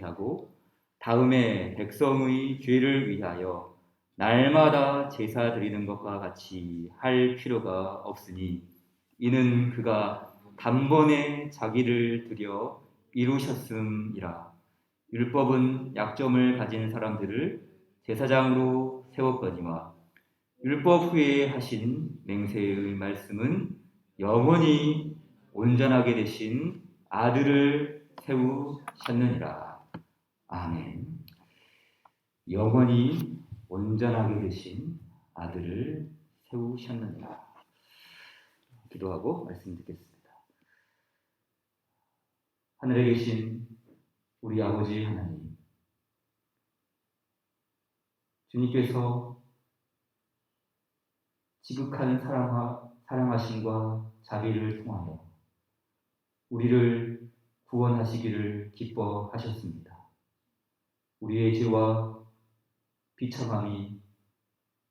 위하고 다음에 백성의 죄를 위하여 날마다 제사 드리는 것과 같이 할 필요가 없으니 이는 그가 단번에 자기를 드려 이루셨음이라. 율법은 약점을 가진 사람들을 제사장으로 세웠거니와 율법 후에 하신 맹세의 말씀은 영원히 온전하게 되신 아들을 세우셨느니라. 아멘. 영원히 온전하게 되신 아들을 세우셨느니라. 기도하고 말씀 듣겠습니다. 하늘에 계신 우리 아버지 하나님, 주님께서 지극한 사랑하심과 자비를 통하여 우리를 구원하시기를 기뻐하셨습니다. 우리의 죄와 비참함이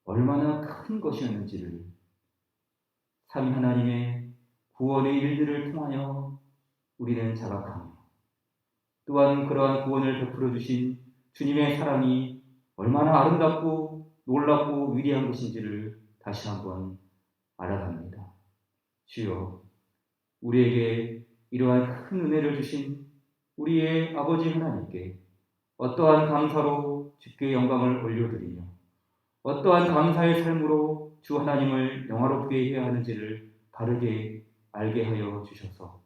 얼마나 큰 것이었는지를 삼위 하나님의 구원의 일들을 통하여 우리는 자각하며 또한 그러한 구원을 베풀어 주신 주님의 사랑이 얼마나 아름답고 놀랍고 위대한 것인지를 다시 한번 알아갑니다. 주여, 우리에게 이러한 큰 은혜를 주신 우리의 아버지 하나님께 어떠한 감사로 주께 영광을 올려드리며 어떠한 감사의 삶으로 주 하나님을 영화롭게 해야 하는지를 바르게 알게 하여 주셔서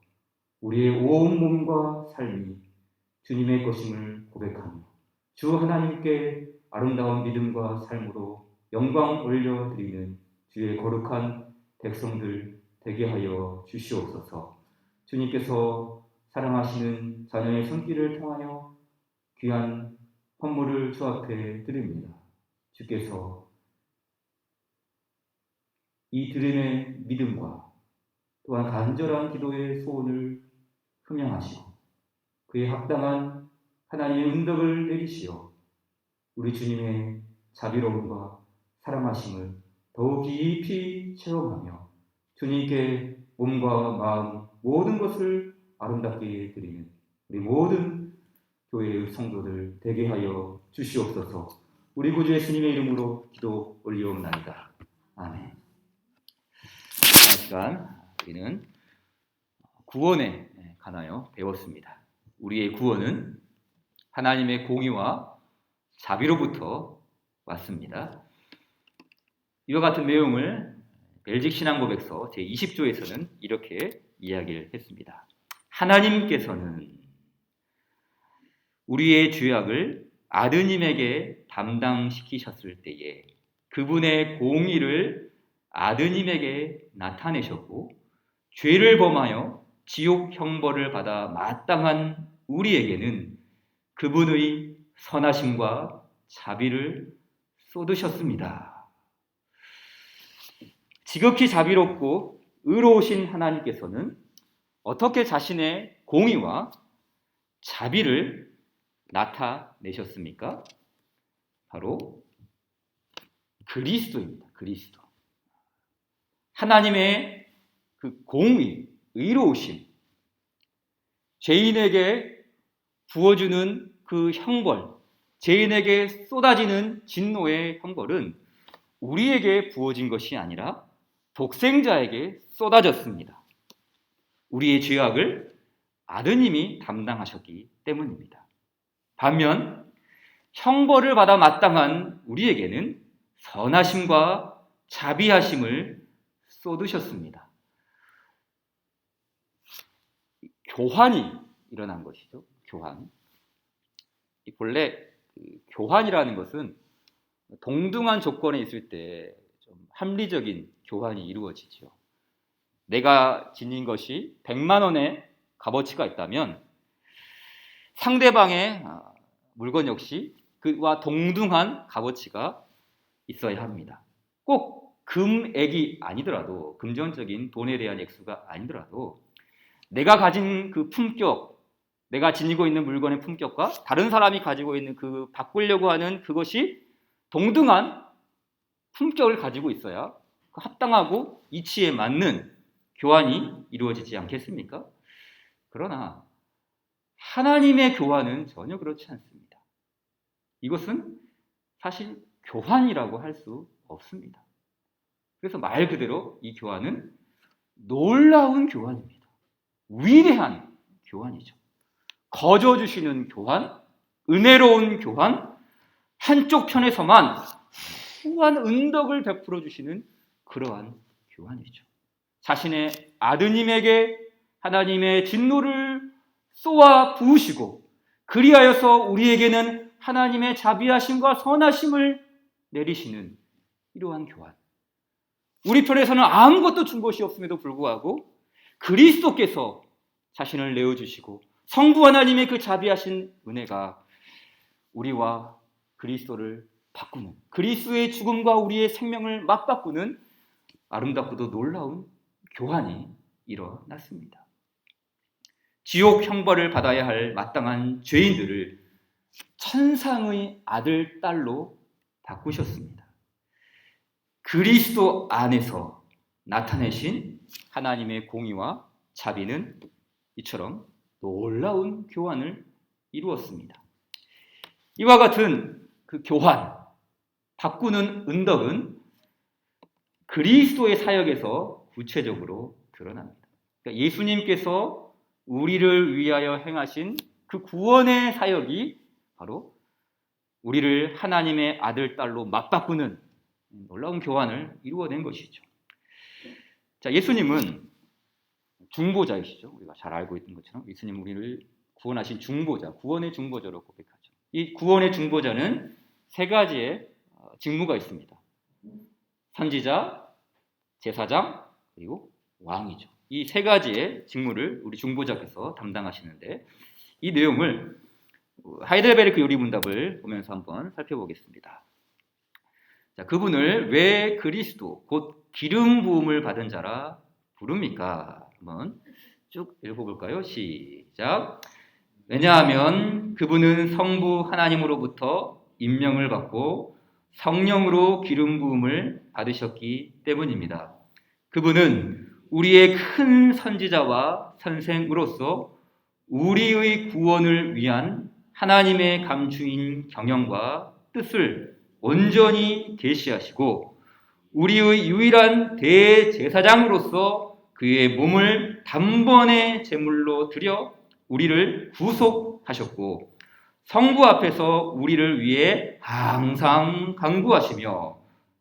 우리의 온 몸과 삶이 주님의 것임을 고백하며 주 하나님께 아름다운 믿음과 삶으로 영광 올려드리는 주의 거룩한 백성들 되게 하여 주시옵소서. 주님께서 사랑하시는 자녀의 손길을 통하여 귀한 헌물을 주 앞에 드립니다. 주께서 이 드림의 믿음과 또한 간절한 기도의 소원을 흠양하시고 그에 합당한 하나님의 은덕을 내리시어 우리 주님의 자비로움과 사랑하심을 더욱 깊이 체험하며 주님께 몸과 마음 모든 것을 아름답게 드리는 우리 모든 교회의 성도들 되게 하여 주시옵소서. 우리 구주 예수님의 이름으로 기도 올리옵나이다. 아멘. 지난 시간 우리는 구원에 관하여 배웠습니다. 우리의 구원은 하나님의 공의와 자비로부터 왔습니다. 이와 같은 내용을 벨직 신앙고백서 제20조에서는 이렇게 이야기를 했습니다. 하나님께서는 우리의 죄악을 아드님에게 담당시키셨을 때에 그분의 공의를 아드님에게 나타내셨고 죄를 범하여 지옥 형벌을 받아 마땅한 우리에게는 그분의 선하심과 자비를 쏟으셨습니다. 지극히 자비롭고 의로우신 하나님께서는 어떻게 자신의 공의와 자비를 나타내셨습니까? 바로 그리스도입니다. 그리스도. 하나님의 그 공의, 의로우심, 죄인에게 부어주는 그 형벌, 죄인에게 쏟아지는 진노의 형벌은 우리에게 부어진 것이 아니라 독생자에게 쏟아졌습니다. 우리의 죄악을 아드님이 담당하셨기 때문입니다. 반면 형벌을 받아 마땅한 우리에게는 선하심과 자비하심을 쏟으셨습니다. 교환이 일어난 것이죠. 교환. 본래 교환이라는 것은 동등한 조건에 있을 때 좀 합리적인 교환이 이루어지죠. 내가 지닌 것이 100만 원의 값어치가 있다면 상대방의 물건 역시 그와 동등한 값어치가 있어야 합니다. 꼭 금액이 아니더라도, 금전적인 돈에 대한 액수가 아니더라도 내가 가진 그 품격, 내가 지니고 있는 물건의 품격과 다른 사람이 가지고 있는 그 바꾸려고 하는 그것이 동등한 품격을 가지고 있어야 그 합당하고 이치에 맞는 교환이 이루어지지 않겠습니까? 그러나 하나님의 교환은 전혀 그렇지 않습니다. 이것은 사실 교환이라고 할 수 없습니다. 그래서 말 그대로 이 교환은 놀라운 교환입니다. 위대한 교환이죠. 거저 주시는 교환, 은혜로운 교환, 한쪽 편에서만 후한 은덕을 베풀어 주시는 그러한 교환이죠. 자신의 아드님에게 하나님의 진노를 쏘아 부으시고 그리하여서 우리에게는 하나님의 자비하심과 선하심을 내리시는 이러한 교환. 우리 편에서는 아무것도 준 것이 없음에도 불구하고 그리스도께서 자신을 내어주시고 성부 하나님의 그 자비하신 은혜가 우리와 그리스도를 바꾸는, 그리스도의 죽음과 우리의 생명을 맞바꾸는 아름답고도 놀라운 교환이 일어났습니다. 지옥 형벌을 받아야 할 마땅한 죄인들을 천상의 아들, 딸로 바꾸셨습니다. 그리스도 안에서 나타내신 하나님의 공의와 자비는 이처럼 놀라운 교환을 이루었습니다. 이와 같은 그 교환, 바꾸는 은덕은 그리스도의 사역에서 구체적으로 드러납니다. 그러니까 예수님께서 우리를 위하여 행하신 그 구원의 사역이 바로 우리를 하나님의 아들, 딸로 맞바꾸는 놀라운 교환을 이루어낸 것이죠. 자, 예수님은 중보자이시죠. 우리가 잘 알고 있는 것처럼 예수님은 우리를 구원하신 중보자, 구원의 중보자로 고백하죠. 이 구원의 중보자는 세 가지의 직무가 있습니다. 선지자, 제사장, 그리고 왕이죠. 이 세 가지의 직무를 우리 중보자께서 담당하시는데 이 내용을 하이델베르크 요리문답을 보면서 한번 살펴보겠습니다. 자, 그분을 왜 그리스도 곧 기름 부음을 받은 자라 부릅니까? 한번 쭉 읽어볼까요? 시작. 왜냐하면 그분은 성부 하나님으로부터 임명을 받고 성령으로 기름 부음을 받으셨기 때문입니다. 그분은 우리의 큰 선지자와 선생으로서 우리의 구원을 위한 하나님의 감추인 경영과 뜻을 온전히 계시하시고 우리의 유일한 대제사장으로서 그의 몸을 단번에 제물로 드려 우리를 구속하셨고 성부 앞에서 우리를 위해 항상 간구하시며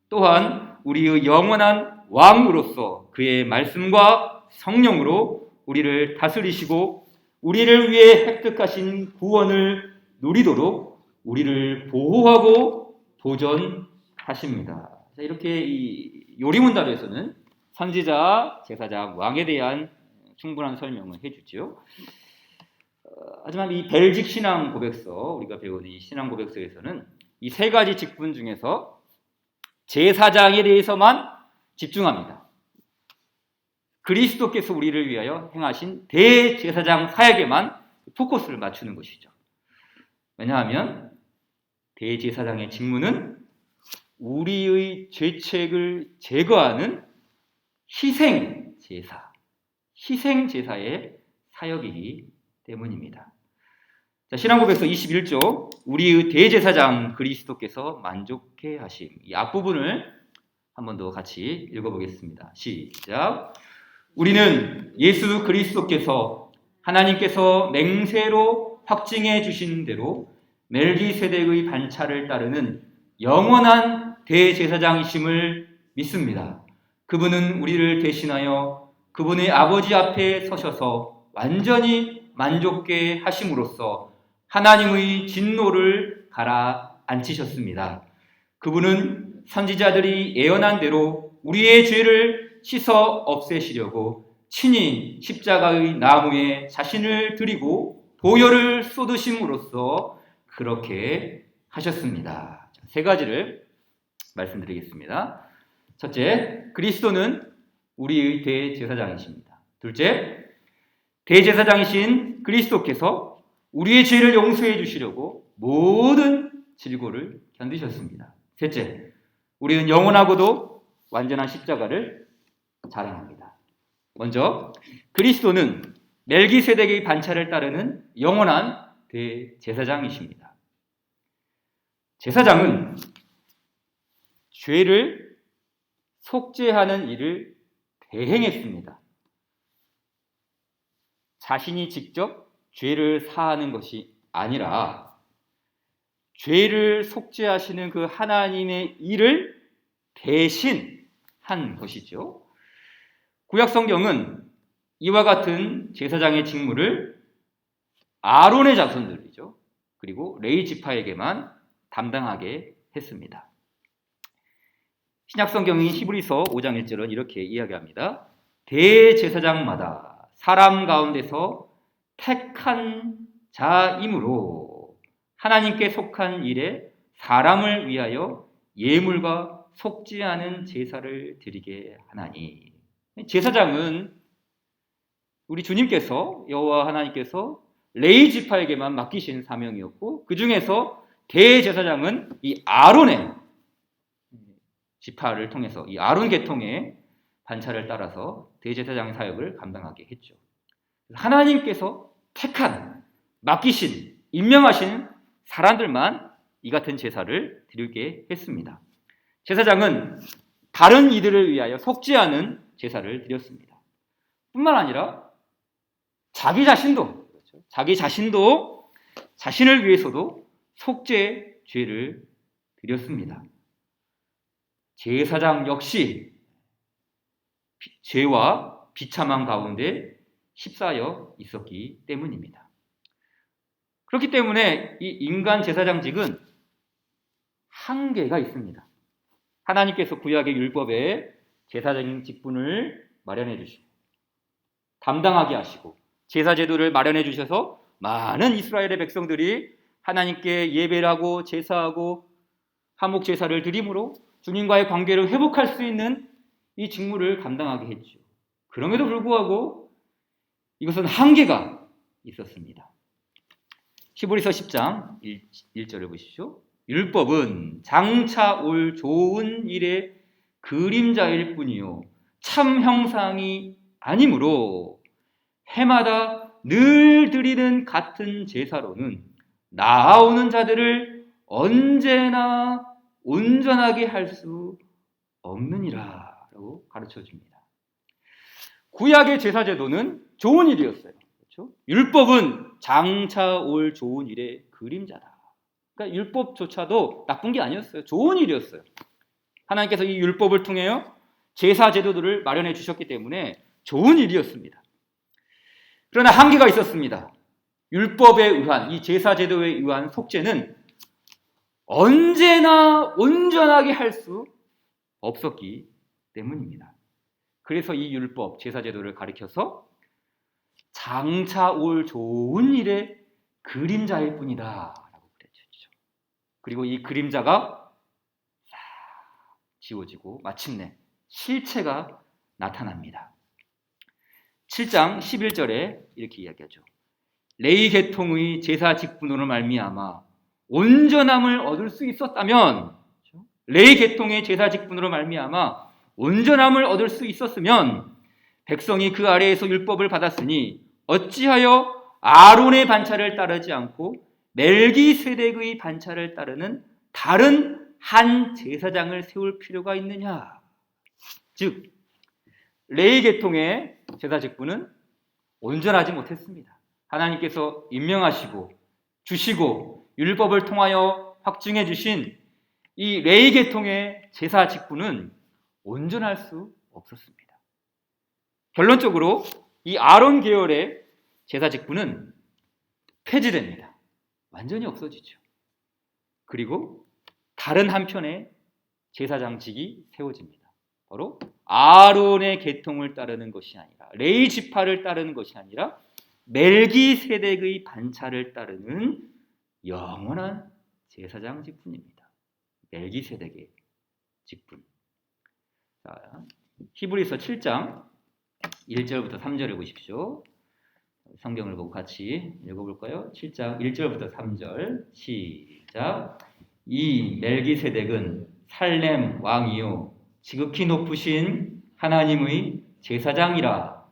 또한 우리의 영원한 왕으로서 그의 말씀과 성령으로 우리를 다스리시고 우리를 위해 획득하신 구원을 누리도록 우리를 보호하고 보전하십니다. 이렇게 이 요리문답에서는 선지자, 제사장, 왕에 대한 충분한 설명을 해주죠. 하지만 이 벨직 신앙 고백서, 우리가 배운 이 신앙 고백서에서는 이 세 가지 직분 중에서 제사장에 대해서만 집중합니다. 그리스도께서 우리를 위하여 행하신 대제사장 사역에만 포커스를 맞추는 것이죠. 왜냐하면 대제사장의 직무는 우리의 죄책을 제거하는 희생제사의 사역이기 때문입니다. 자, 신앙고백서 21조 우리의 대제사장 그리스도께서 만족해 하심, 이 앞부분을 한 번 더 같이 읽어보겠습니다. 시작. 우리는 예수 그리스도께서 하나님께서 맹세로 확증해 주신 대로 멜기세덱의 반차를 따르는 영원한 대제사장이심을 믿습니다. 그분은 우리를 대신하여 그분의 아버지 앞에 서셔서 완전히 만족해 하심으로써 하나님의 진노를 가라앉히셨습니다. 그분은 선지자들이 예언한 대로 우리의 죄를 씻어 없애시려고 친히 십자가의 나무에 자신을 드리고 보혈을 쏟으심으로써 그렇게 하셨습니다. 세 가지를 말씀드리겠습니다. 첫째, 그리스도는 우리의 대제사장이십니다. 둘째, 대제사장이신 그리스도께서 우리의 죄를 용서해 주시려고 모든 질고를 견디셨습니다. 셋째, 우리는 영원하고도 완전한 십자가를 자랑합니다. 먼저 그리스도는 멜기세덱의 반차를 따르는 영원한 대제사장이십니다. 제사장은 죄를 속죄하는 일을 대행했습니다. 자신이 직접 죄를 사하는 것이 아니라 죄를 속죄하시는 그 하나님의 일을 대신 한 것이죠. 구약 성경은 이와 같은 제사장의 직무를 아론의 자손들이죠. 그리고 레위 지파에게만 담당하게 했습니다. 신약 성경인 히브리서 5장 1절은 이렇게 이야기합니다. 대제사장마다 사람 가운데서 택한 자이므로 하나님께 속한 일에 사람을 위하여 예물과 속죄하는 제사를 드리게 하나니. 제사장은 우리 주님께서, 여호와 하나님께서 레위 지파에게만 맡기신 사명이었고, 그 중에서 대제사장은 이 아론의 지파를 통해서, 이 아론 계통의 반차를 따라서 대제사장 사역을 감당하게 했죠. 하나님께서 택한, 맡기신, 임명하신 사람들만 이 같은 제사를 드리게 했습니다. 제사장은 다른 이들을 위하여 속죄하는 제사를 드렸습니다. 뿐만 아니라 자기 자신도, 자기 자신도 자신을 위해서도 속죄 죄를 드렸습니다. 제사장 역시 죄와 비참한 가운데 휩싸여 있었기 때문입니다. 그렇기 때문에 이 인간 제사장직은 한계가 있습니다. 하나님께서 구약의 율법에 제사장인 직분을 마련해 주시고 담당하게 하시고 제사 제도를 마련해 주셔서 많은 이스라엘의 백성들이 하나님께 예배를 하고 제사하고 화목 제사를 드림으로 주님과의 관계를 회복할 수 있는 이 직무를 감당하게 했죠. 그럼에도 불구하고 이것은 한계가 있었습니다. 히브리서 10장 1절을 보십시오. 율법은 장차 올 좋은 일의 그림자일 뿐이요 참 형상이 아니므로 해마다 늘 드리는 같은 제사로는 나아오는 자들을 언제나 온전하게 할 수 없느니라 라고 가르쳐 줍니다. 구약의 제사 제도는 좋은 일이었어요. 그렇죠? 율법은 장차 올 좋은 일의 그림자다. 그러니까 율법조차도 나쁜 게 아니었어요. 좋은 일이었어요. 하나님께서 이 율법을 통해 제사 제도들을 마련해 주셨기 때문에 좋은 일이었습니다. 그러나 한계가 있었습니다. 율법에 의한, 이 제사 제도에 의한 속죄는 언제나 온전하게 할 수 없었기 때문입니다. 그래서 이 율법, 제사 제도를 가리켜서 장차 올 좋은 일의 그림자일 뿐이다 라고 그랬죠. 그리고 이 그림자가 지워지고 마침내 실체가 나타납니다. 7장 11절에 이렇게 이야기하죠. 레위 계통의 제사 직분으로 말미암아 온전함을 얻을 수 있었다면, 레위 계통의 제사 직분으로 말미암아 온전함을 얻을 수 있었으면 백성이 그 아래에서 율법을 받았으니 어찌하여 아론의 반차를 따르지 않고 멜기세덱의 반차를 따르는 다른 한 제사장을 세울 필요가 있느냐. 즉 레위 계통의 제사 직분은 온전하지 못했습니다. 하나님께서 임명하시고 주시고 율법을 통하여 확증해 주신 이 레위 계통의 제사 직분은 온전할 수 없었습니다. 결론적으로 이 아론 계열의 제사 직분은 폐지됩니다. 완전히 없어지죠. 그리고 다른 한편의 제사장직이 세워집니다. 바로 아론의 계통을 따르는 것이 아니라, 레위 지파를 따르는 것이 아니라 멜기세덱의 반차를 따르는 영원한 제사장 직분입니다. 멜기세덱의 직분. 자, 히브리서 7장 1절부터 3절을 보십시오. 성경을 보고 같이 읽어볼까요? 7장 1절부터 3절 시작. 이 멜기세덱은 살렘 왕이요 지극히 높으신 하나님의 제사장이라.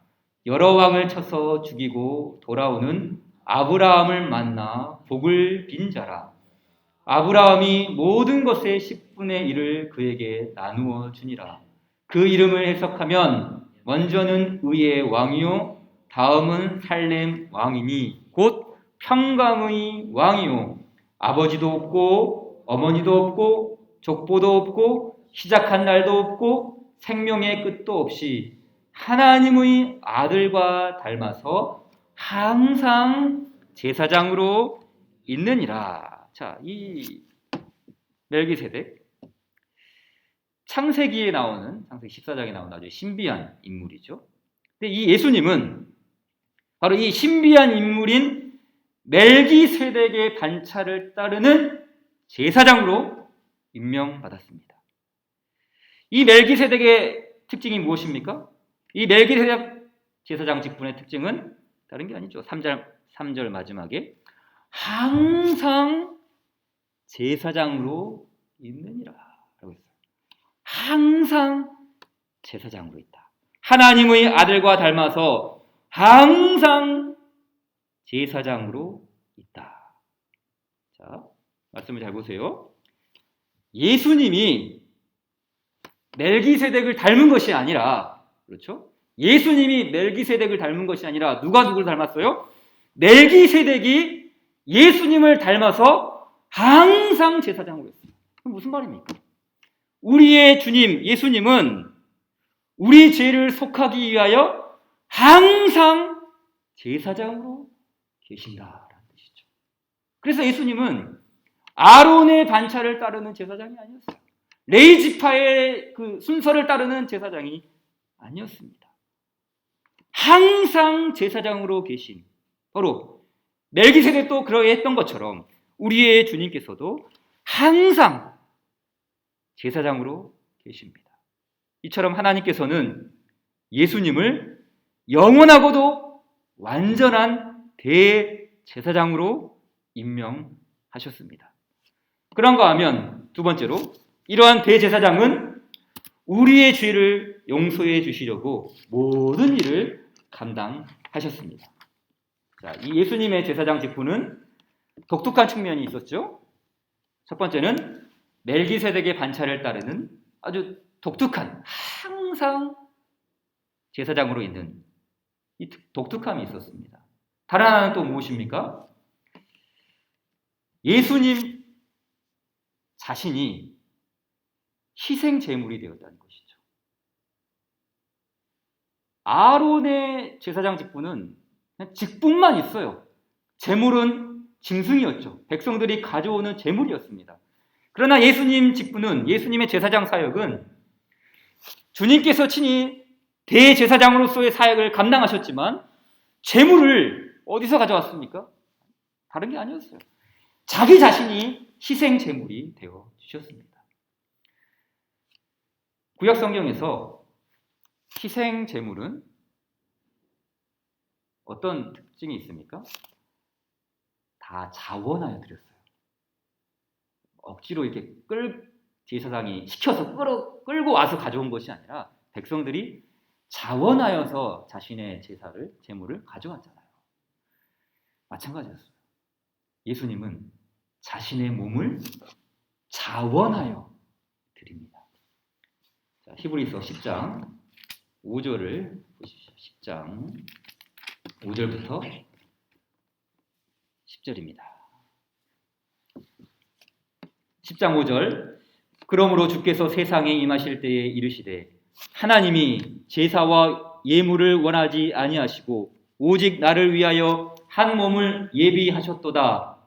여러 왕을 쳐서 죽이고 돌아오는 아브라함을 만나 복을 빈 자라. 아브라함이 모든 것의 10분의 1을 그에게 나누어 주니라. 그 이름을 해석하면 먼저는 의의 왕이요 다음은 살렘 왕이니 곧 평강의 왕이요 아버지도 없고 어머니도 없고 족보도 없고 시작한 날도 없고 생명의 끝도 없이 하나님의 아들과 닮아서 항상 제사장으로 있느니라. 자, 이 멜기세덱 창세기에 나오는 창세기 14장에 나오는 아주 신비한 인물이죠. 근데 이 예수님은 바로 이 신비한 인물인 멜기세덱의 반차를 따르는 제사장으로 임명받았습니다. 이 멜기세덱의 특징이 무엇입니까? 이 멜기세덱 제사장 직분의 특징은 다른 게 아니죠. 3절 마지막에 항상 제사장으로 있느니라 라고 했어요. 항상 제사장으로 있다. 하나님의 아들과 닮아서 항상 제사장으로 있다. 자, 말씀을 잘 보세요. 예수님이 멜기세덱을 닮은 것이 아니라, 그렇죠? 예수님이 멜기세덱을 닮은 것이 아니라 누가 누구를 닮았어요? 멜기세덱이 예수님을 닮아서 항상 제사장으로 있어요. 그럼 무슨 말입니까? 우리의 주님 예수님은 우리 죄를 속하기 위하여 항상 제사장으로 계신다라는 뜻이죠. 그래서 예수님은 아론의 반차를 따르는 제사장이 아니었어요. 레위지파의 그 순서를 따르는 제사장이 아니었습니다. 항상 제사장으로 계신, 바로 멜기세덱도 그러했던 것처럼 우리의 주님께서도 항상 제사장으로 계십니다. 이처럼 하나님께서는 예수님을 영원하고도 완전한 대제사장으로 임명하셨습니다. 그런가 하면 두 번째로 이러한 대제사장은 우리의 죄를 용서해 주시려고 모든 일을 감당하셨습니다. 자, 이 예수님의 제사장 직분은 독특한 측면이 있었죠. 첫 번째는 멜기세덱의 반차를 따르는 아주 독특한, 항상 제사장으로 있는 이 독특함이 있었습니다. 다른 하나는 또 무엇입니까? 예수님 자신이 희생 제물이 되었다는 것이죠. 아론의 제사장 직분은 그냥 직분만 있어요. 제물은 짐승이었죠. 백성들이 가져오는 제물이었습니다. 그러나 예수님 직분은, 예수님의 제사장 사역은 주님께서 친히 대제사장으로서의 사역을 감당하셨지만 제물을 어디서 가져왔습니까? 다른 게 아니었어요. 자기 자신이 희생 제물이 되어 주셨습니다. 구약 성경에서 희생 제물은 어떤 특징이 있습니까? 다 자원하여 드렸어요. 억지로 이렇게 제사장이 시켜서 끌고 와서 가져온 것이 아니라 백성들이 자원하여서 자신의 제물을 가져왔잖아요. 마찬가지였어요. 예수님은 자신의 몸을 자원하여 드립니다. 자, 히브리서 10장 5절을 보십시오. 10장 5절부터 10절입니다. 10장 5절. 그러므로 주께서 세상에 임하실 때에 이르시되 하나님이 제사와 예물을 원하지 아니하시고 오직 나를 위하여 한 몸을 예비하셨도다.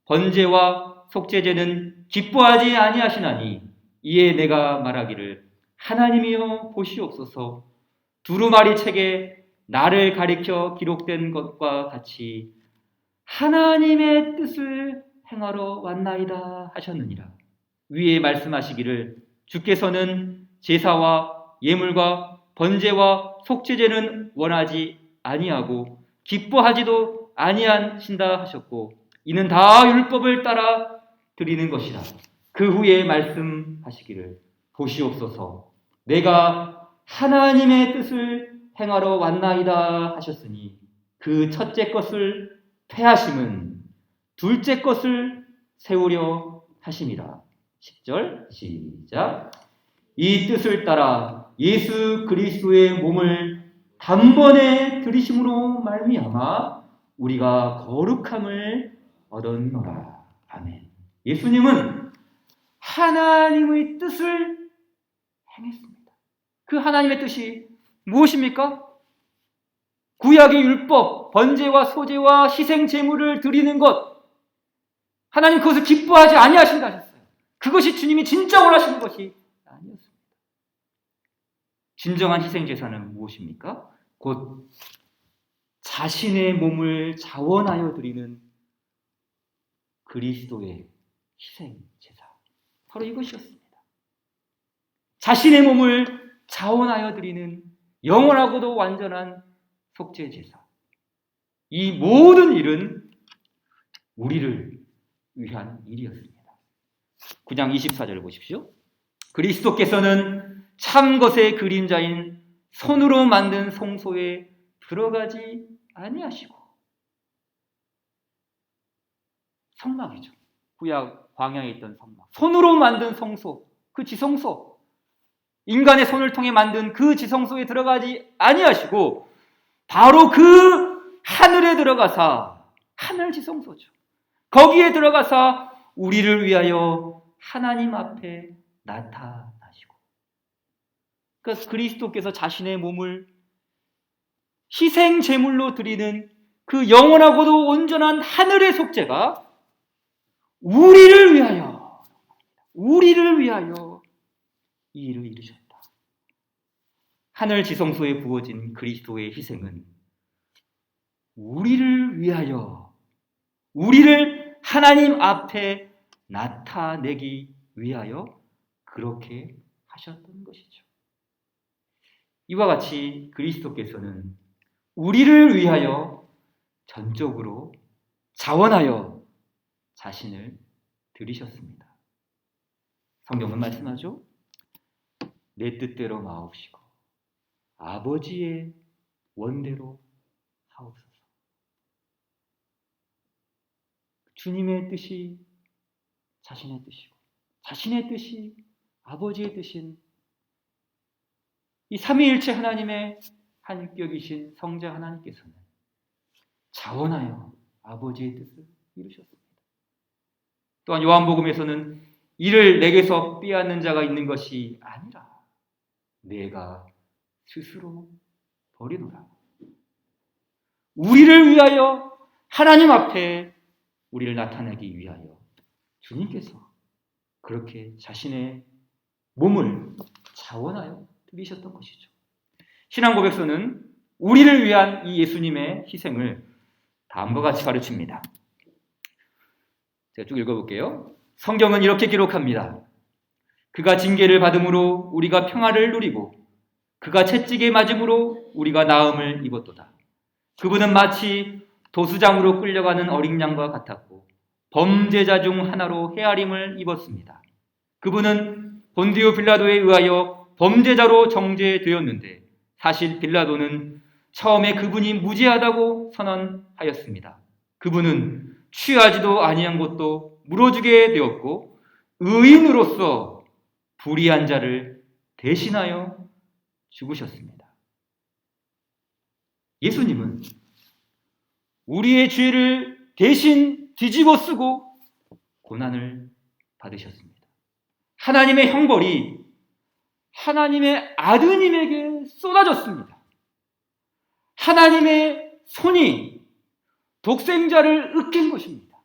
번제와 속죄제는 기뻐하지 아니하시나니 이에 내가 말하기를 하나님이여 보시옵소서. 두루마리 책에 나를 가리켜 기록된 것과 같이 하나님의 뜻을 행하러 왔나이다 하셨느니라. 위에 말씀하시기를 주께서는 제사와 예물과 번제와 속죄제는 원하지 아니하고 기뻐하지도 아니하신다 하셨고 이는 다 율법을 따라 드리는 것이라. 그 후에 말씀하시기를 보시옵소서. 내가 하나님의 뜻을 행하러 왔나이다 하셨으니 그 첫째 것을 폐하심은 둘째 것을 세우려 하심이라. 10절 시작. 이 뜻을 따라 예수 그리스도의 몸을 단번에 들이심으로 말미암아 우리가 거룩함을 얻었노라. 아멘. 예수님은 하나님의 뜻을 행했습니다. 그 하나님의 뜻이 무엇입니까? 구약의 율법, 번제와 소제와 희생 제물을 드리는 것, 하나님 그것을 기뻐하지 아니하신다 하셨어요. 그것이 주님이 진짜 원하시는 것이 아니었습니다. 진정한 희생 제사는 무엇입니까? 곧 자신의 몸을 자원하여 드리는 그리스도의 희생 제사, 바로 이것이었습니다. 자신의 몸을 자원하여 드리는 영원하고도 완전한 속죄 제사. 이 모든 일은 우리를 위한 일이었습니다. 9장 24절을 보십시오. 그리스도께서는 참 것의 그림자인 손으로 만든 성소에 들어가지 아니하시고, 성막이죠. 구약 광야에 있던 성막, 손으로 만든 성소, 그 지성소, 인간의 손을 통해 만든 그 지성소에 들어가지 아니하시고 바로 그 하늘에 들어가사, 하늘 지성소죠, 거기에 들어가사 우리를 위하여 하나님 앞에 나타나시고, 그러니까 그리스도께서 자신의 몸을 희생 제물로 드리는 그 영원하고도 온전한 하늘의 속죄가 우리를 위하여 이 일을 이루셨다. 하늘 지성소에 부어진 그리스도의 희생은 우리를 위하여, 우리를 하나님 앞에 나타내기 위하여 그렇게 하셨던 것이죠. 이와 같이 그리스도께서는 우리를 위하여 전적으로 자원하여 자신을 드리셨습니다. 성경은 말씀하죠. 내 뜻대로 마옵시고 아버지의 원대로 하옵소서. 주님의 뜻이 자신의 뜻이고 자신의 뜻이 아버지의 뜻인 이 삼위일체 하나님의 한격이신 성자 하나님께서는 자원하여 아버지의 뜻을 이루셨습니다. 또한 요한복음에서는 이를 내게서 빼앗는 자가 있는 것이 아니라 내가 스스로 버리노라. 우리를 위하여 하나님 앞에 우리를 나타내기 위하여 주님께서 그렇게 자신의 몸을 자원하여 드리셨던 것이죠. 신앙 고백서는 우리를 위한 이 예수님의 희생을 다음과 같이 가르칩니다. 제가 쭉 읽어볼게요. 성경은 이렇게 기록합니다. 그가 징계를 받음으로 우리가 평화를 누리고 그가 채찍에 맞음으로 우리가 나음을 입었도다. 그분은 마치 도수장으로 끌려가는 어린 양과 같았고 범죄자 중 하나로 헤아림을 입었습니다. 그분은 본디오 빌라도에 의하여 범죄자로 정죄되었는데 사실 빌라도는 처음에 그분이 무죄하다고 선언하였습니다. 그분은 취하지도 아니한 것도 물어주게 되었고 의인으로서 불의한 자를 대신하여 죽으셨습니다. 예수님은 우리의 죄를 대신 뒤집어 쓰고 고난을 받으셨습니다. 하나님의 형벌이 하나님의 아드님에게 쏟아졌습니다. 하나님의 손이 독생자를 으깬 것입니다.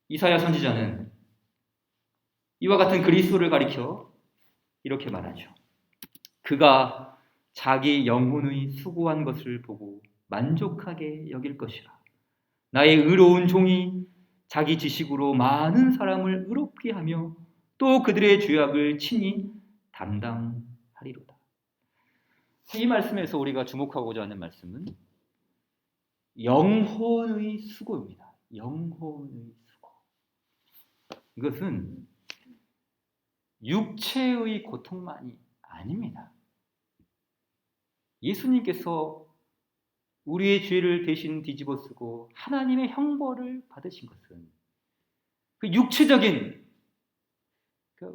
이사야 선지자는 이와 같은 그리스도를 가리켜 이렇게 말하죠. 그가 자기 영혼의 수고한 것을 보고 만족하게 여길 것이라. 나의 의로운 종이 자기 지식으로 많은 사람을 의롭게 하며 또 그들의 죄악을 친히 담당하리로다. 이 말씀에서 우리가 주목하고자 하는 말씀은 영혼의 수고입니다. 영혼의 수고. 이것은 육체의 고통만이 아닙니다. 예수님께서 우리의 죄를 대신 뒤집어 쓰고 하나님의 형벌을 받으신 것은 그 육체적인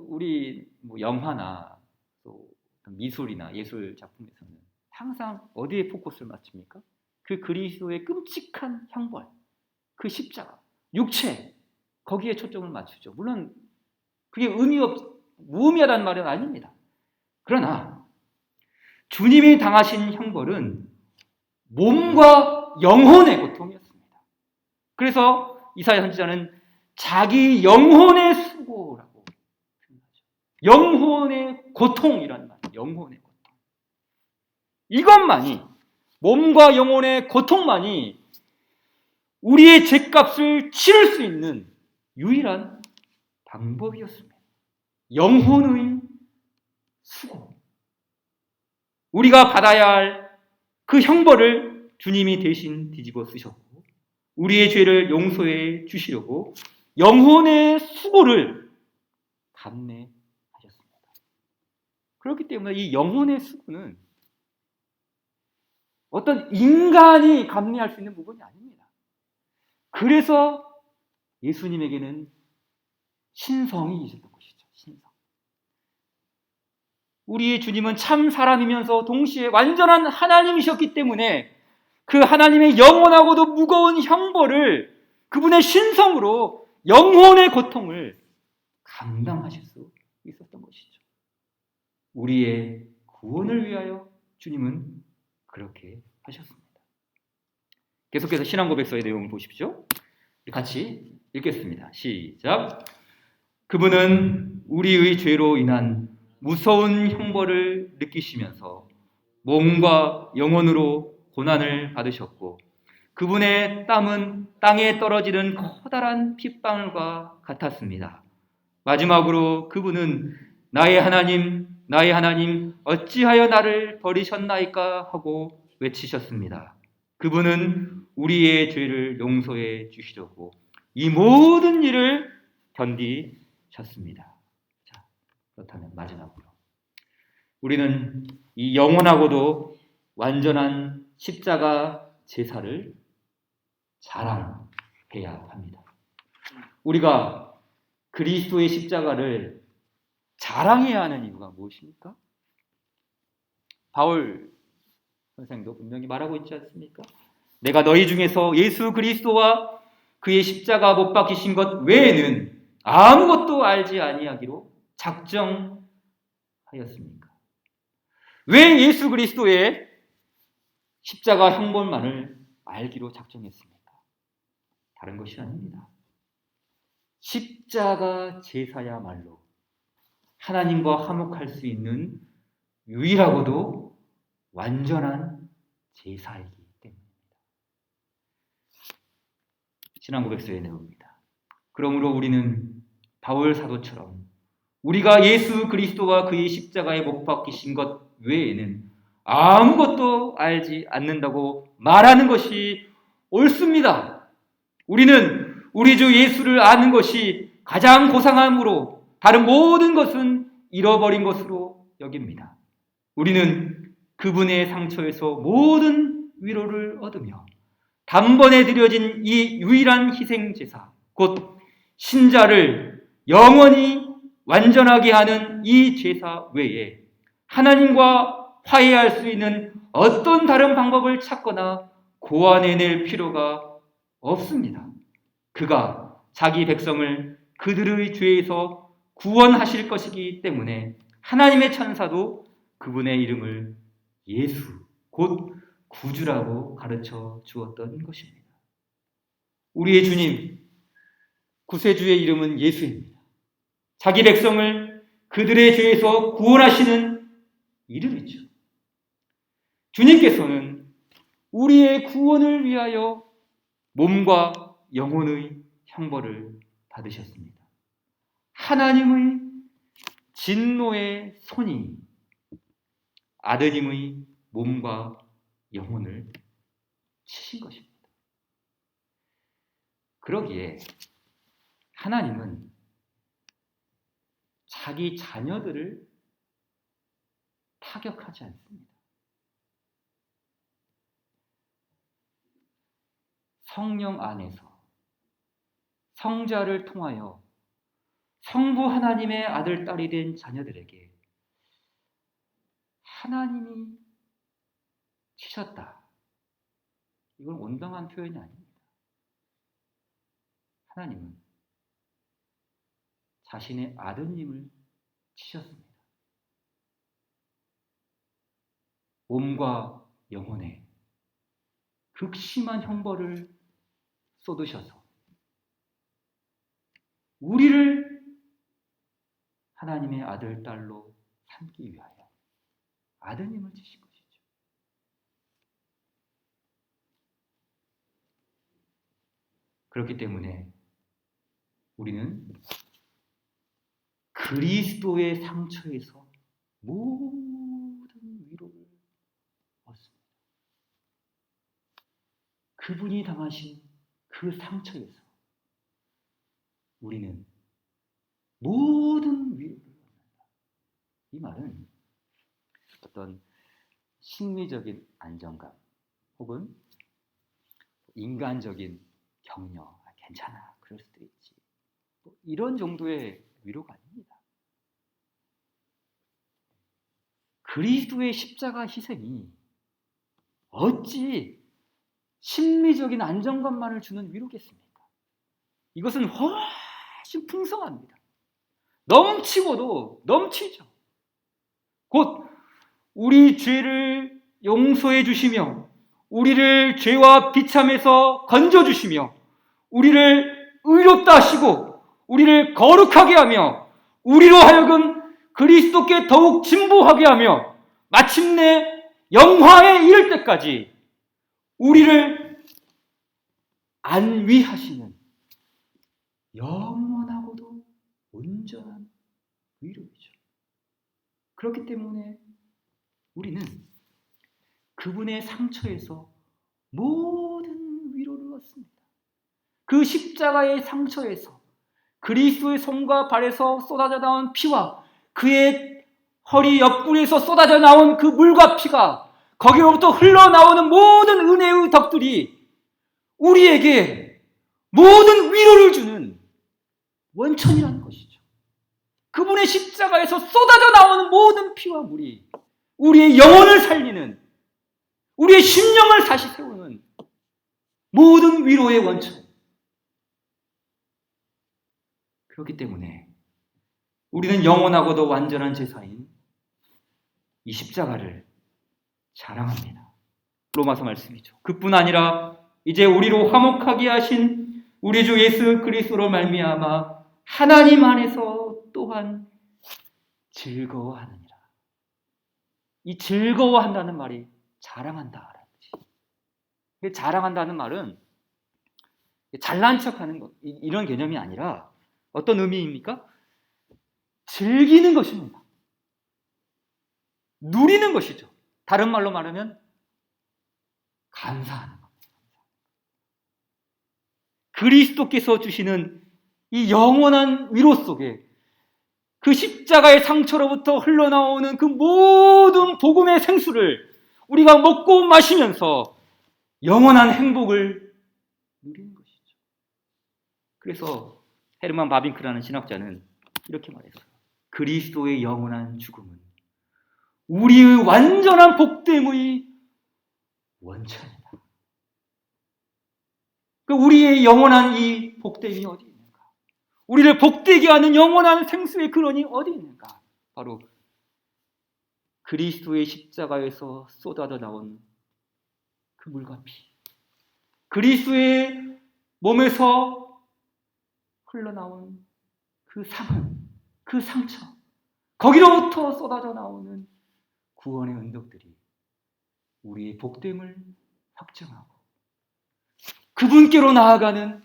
우리 영화나 또 미술이나 예술 작품에서는 항상 어디에 포커스를 맞춥니까? 그 그리스도의 끔찍한 형벌, 그 십자가, 육체 거기에 초점을 맞추죠. 물론 그게 무의미하다는 말은 아닙니다. 그러나 주님이 당하신 형벌은 몸과 영혼의 고통이었습니다. 그래서 이사야 선지자는 자기 영혼의 수고라고 표현하죠. 영혼의 고통이란 말, 영혼의 고통. 이것만이, 몸과 영혼의 고통만이 우리의 죄값을 치를 수 있는 유일한 방법이었습니다. 영혼의 수고. 우리가 받아야 할 그 형벌을 주님이 대신 뒤집어 쓰셨고 우리의 죄를 용서해 주시려고 영혼의 수고를 감내하셨습니다. 그렇기 때문에 이 영혼의 수고는 어떤 인간이 감내할 수 있는 부분이 아닙니다. 그래서 예수님에게는 신성이 있었던 것이죠. 신성. 우리의 주님은 참 사람이면서 동시에 완전한 하나님이셨기 때문에 그 하나님의 영원하고도 무거운 형벌을 그분의 신성으로 영혼의 고통을 감당하실 수 있었던 것이죠. 우리의 구원을 위하여 주님은 그렇게 하셨습니다. 계속해서 신앙고백서의 내용을 보십시오. 같이 읽겠습니다. 시작. 그분은 우리의 죄로 인한 무서운 형벌을 느끼시면서 몸과 영혼으로 고난을 받으셨고 그분의 땀은 땅에 떨어지는 커다란 핏방울과 같았습니다. 마지막으로 그분은 나의 하나님, 나의 하나님, 어찌하여 나를 버리셨나이까 하고 외치셨습니다. 그분은 우리의 죄를 용서해 주시려고 이 모든 일을 견디셨습니다. 자, 그렇다면 마지막으로 우리는 이 영원하고도 완전한 십자가 제사를 자랑해야 합니다. 우리가 그리스도의 십자가를 자랑해야 하는 이유가 무엇입니까? 바울 선생도 분명히 말하고 있지 않습니까? 내가 너희 중에서 예수 그리스도와 그의 십자가 못 박히신 것 외에는 아무것도 알지 아니하기로 작정하였습니까? 왜 예수 그리스도의 십자가 형벌만을 알기로 작정했습니까? 다른 것이 아닙니다. 십자가 제사야말로 하나님과 화목할 수 있는 유일하고도 완전한 제사이기 때문입니다. 신앙고백서의 내용입니다. 그러므로 우리는 바울 사도처럼 우리가 예수 그리스도와 그의 십자가에 못 박히신 것 외에는 아무것도 알지 않는다고 말하는 것이 옳습니다. 우리는 우리 주 예수를 아는 것이 가장 고상함으로 다른 모든 것은 잃어버린 것으로 여깁니다. 우리는 그분의 상처에서 모든 위로를 얻으며 단번에 드려진 이 유일한 희생제사, 곧 신자를 영원히 완전하게 하는 이 제사 외에 하나님과 화해할 수 있는 어떤 다른 방법을 찾거나 고안해낼 필요가 없습니다. 그가 자기 백성을 그들의 죄에서 구원하실 것이기 때문에 하나님의 천사도 그분의 이름을 예수, 곧 구주라고 가르쳐 주었던 것입니다. 우리의 주님, 구세주의 이름은 예수입니다. 자기 백성을 그들의 죄에서 구원하시는 이름이죠. 주님께서는 우리의 구원을 위하여 몸과 영혼의 형벌을 받으셨습니다. 하나님의 진노의 손이 아드님의 몸과 영혼을 치신 것입니다. 그러기에 하나님은 자기 자녀들을 타격하지 않습니다. 성령 안에서 성자를 통하여 성부 하나님의 아들, 딸이 된 자녀들에게 하나님이 치셨다. 이건 온당한 표현이 아닙니다. 하나님은 자신의 아드님을 치셨습니다. 몸과 영혼에 극심한 형벌을 쏟으셔서 우리를 하나님의 아들, 딸로 삼기 위하여 아드님을 치신 것이죠. 그렇기 때문에 우리는 그리스도의 상처에서 모든 위로를 얻습니다. 그분이 당하신 그 상처에서 우리는 모든 위로를 얻는다. 이 말은 어떤 심리적인 안정감 혹은 인간적인 격려, 괜찮아, 그럴 수도 있지, 이런 정도의 위로가 아닙니다. 그리스도의 십자가 희생이 어찌 심리적인 안정감만을 주는 위로겠습니까? 이것은 훨씬 풍성합니다. 넘치고도 넘치죠. 곧 우리 죄를 용서해 주시며 우리를 죄와 비참에서 건져 주시며 우리를 의롭다 하시고 우리를 거룩하게 하며 우리로 하여금 그리스도께 더욱 진보하게 하며 마침내 영화에 이를 때까지 우리를 안위하시는 영원하고도 온전한 위로이죠. 그렇기 때문에 우리는 그분의 상처에서 모든 위로를 얻습니다. 그 십자가의 상처에서 그리스도의 손과 발에서 쏟아져 나온 피와 그의 허리 옆구리에서 쏟아져 나온 그 물과 피가 거기로부터 흘러나오는 모든 은혜의 덕들이 우리에게 모든 위로를 주는 원천이라는 것이죠. 그분의 십자가에서 쏟아져 나오는 모든 피와 물이 우리의 영혼을 살리는, 우리의 심령을 다시 세우는 모든 위로의 원천. 그렇기 때문에 우리는 영원하고도 완전한 제사인 이 십자가를 자랑합니다. 로마서 말씀이죠. 그뿐 아니라 이제 우리로 화목하게 하신 우리 주 예수 그리스도로 말미암아 하나님 안에서 또한 즐거워하느니라. 이 즐거워한다는 말이 자랑한다라는 뜻이에요. 자랑한다는 말은 잘난 척하는 것, 이런 개념이 아니라 어떤 의미입니까? 즐기는 것입니다. 누리는 것이죠. 다른 말로 말하면 감사하는 겁니다. 그리스도께서 주시는 이 영원한 위로 속에 그 십자가의 상처로부터 흘러나오는 그 모든 복음의 생수를 우리가 먹고 마시면서 영원한 행복을 누리는 것이죠. 그래서 헤르만 바빙크라는 신학자는 이렇게 말했어요. 그리스도의 영원한 죽음은 우리의 완전한 복됨의 원천이다. 우리의 영원한 이 복됨이 어디 있는가? 우리를 복되게 하는 영원한 생수의 근원이 어디 있는가? 바로 그리스도의 십자가에서 쏟아져 나온 그 물과 피, 그리스도의 몸에서 흘러나온 그 상흔, 그 상처, 거기로부터 쏟아져 나오는 구원의 은덕들이 우리의 복됨을 확증하고 그분께로 나아가는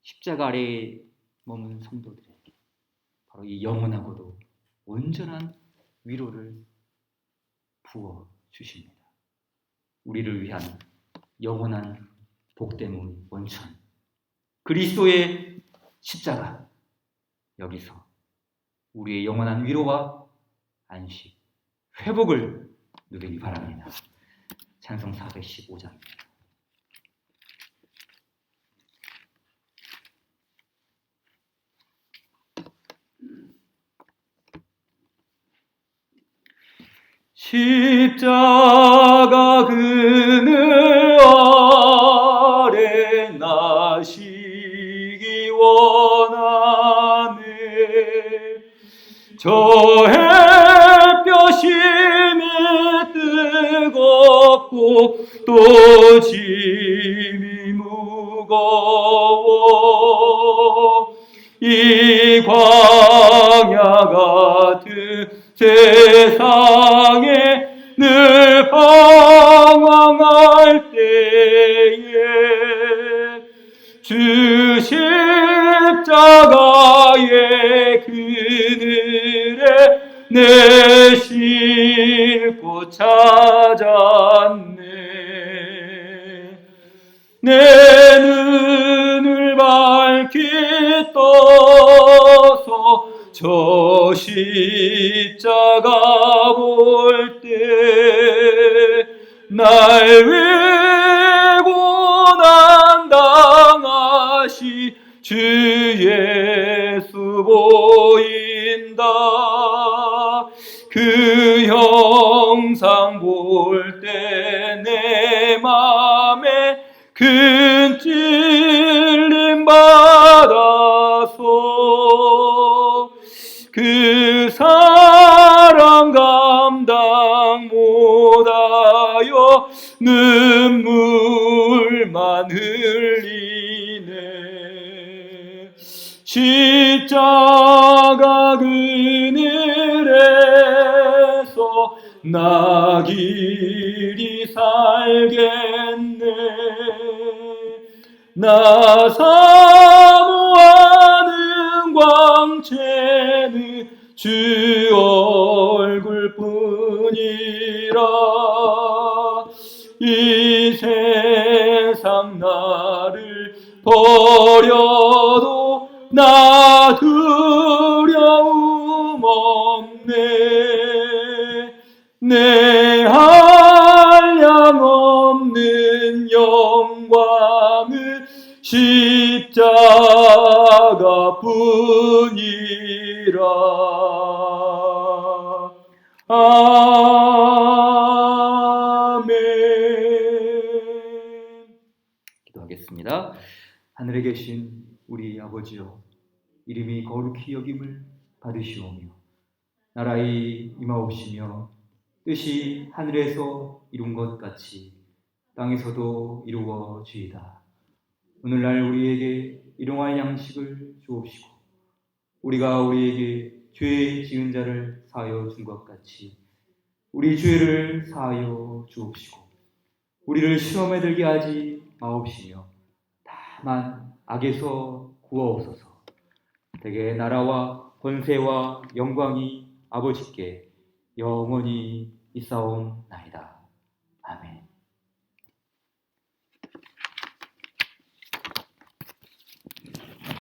십자가 아래에 머문 성도들에게 바로 이 영원하고도 온전한 위로를 부어 주십니다. 우리를 위한 영원한 복됨의 원천, 그리스도의 십자가, 여기서 우리의 영원한 위로와 안식, 회복을 누리기 바랍니다. 찬송 415장입니다. 십자가 그늘 아래 나시기 원하네. 저 햇볕이 뜨겁고 또 짐이 무거워 이 광야 같은 세상에 늘 방황할 때에 주 십자가의 그늘에 내 싣고 찾았네. 내 눈을 밝히 떠서 저 십자가 볼 때 날 위해 고난 당하시 주 예수 보인다. 그 형상 볼 때 내 맘에 큰 찔림 받아서 그 사랑 감당 못하여 눈물만 흘리네. 십자가 그늘에서 나 길이 살겠네. 나 사모하는 광채는 주 얼굴뿐이라. 이 세상 나를 버려도 나 두려움 없네. 내 한량 없는 영광은 십자가 뿐이라. 아멘. 기도하겠습니다. 하늘에 계신 우리 아버지여, 이름이 거룩히 여김을 받으시오며 나라의 임하옵시며 뜻이 하늘에서 이룬 것 같이 땅에서도 이루어지이다. 오늘날 우리에게 일용할 양식을 주옵시고 우리가 우리에게 죄 지은 자를 사하여 준 것 같이 우리 죄를 사하여 주옵시고 우리를 시험에 들게 하지 마옵시며 다만 악에서 구하옵소서. 대개 나라와 권세와 영광이 아버지께 영원히 있사옵나이다. 아멘.